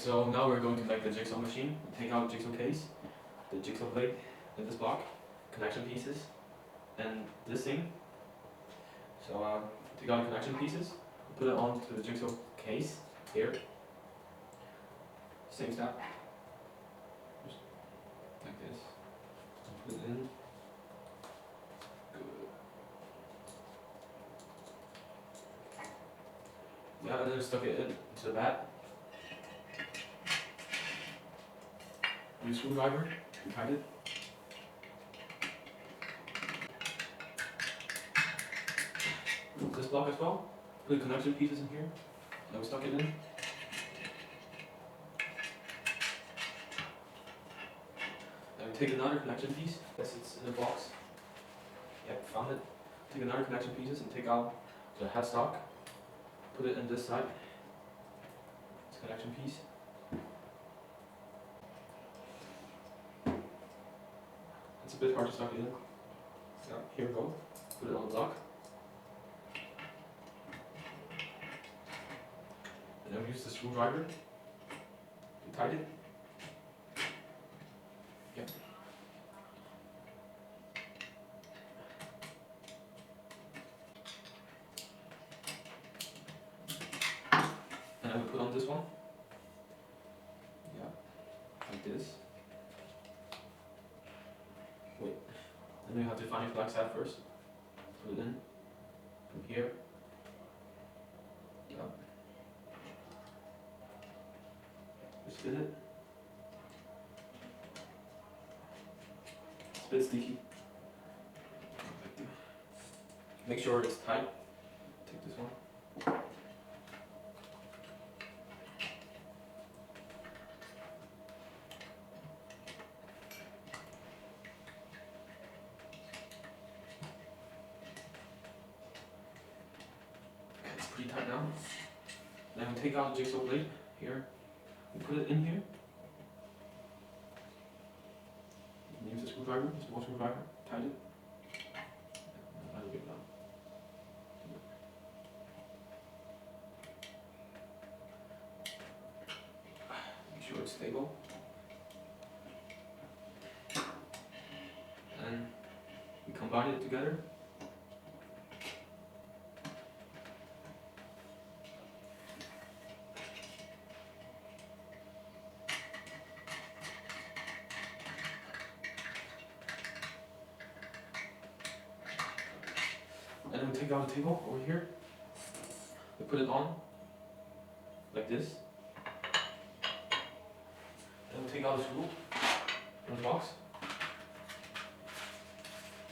so now we're going to make the jigsaw machine. Take out the jigsaw case, the jigsaw plate, and this block, connection pieces, and this thing. So take out the connection pieces, put it onto the jigsaw case here. Same step. Just like this. Put it in. Good. Yeah, and then stuck it into the bat. Use a screwdriver, tighten it. This block as well. Put the connection pieces in here. Then we stuck it in. Then we take another connection piece. Yes, it's in the box. Yep, found it. Take another connection pieces and take out the headstock. Put it in this side. This connection piece. It's a bit hard to stuck it in. Yeah, here we go. Put it on the block. And then we use the screwdriver to tighten it. Yep. And then we put on this one. Yeah, like this. Wait. Then we have to find a flex head first. Put it in from here. Yeah. Just spin it. It's a bit sticky. Make sure it's tight. Take this one. It's pretty tight now. Then we take out the jigsaw plate here. We put it in here. You can use the screwdriver, the small screwdriver, tighten it. A little bit now. Make sure it's stable. And we combine it together. And then we take out the table over here. We put it on like this. Then we take out the screw from the box.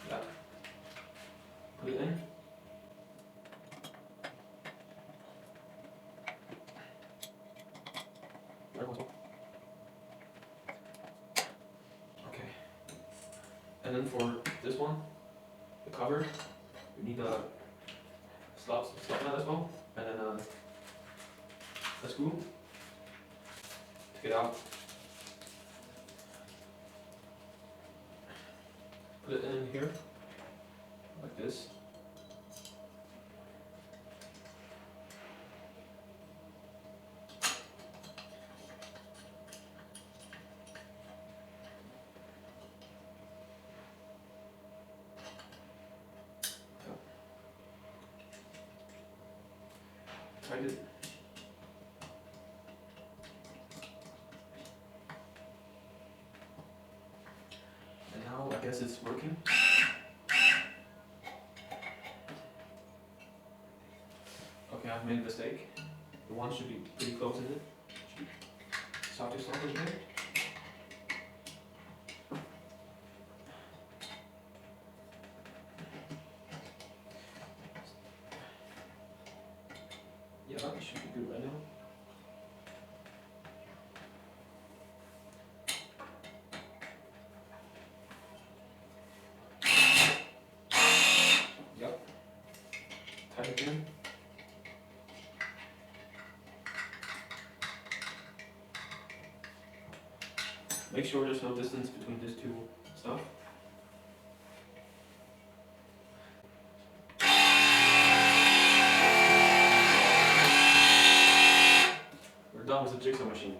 Yeah. Put it in. Okay. And then for this one, the cover. We need a slot nut as well, and then a screw to get out. Put it in here, like this. Tighten it. And now I guess it's working. Okay, I've made a mistake. The one should be pretty close in it. Stop yourself a bit. Yeah, that should be good right now. Yep. Tight again. Make sure there's no distance between these two stuff. We're done with the jigsaw machine.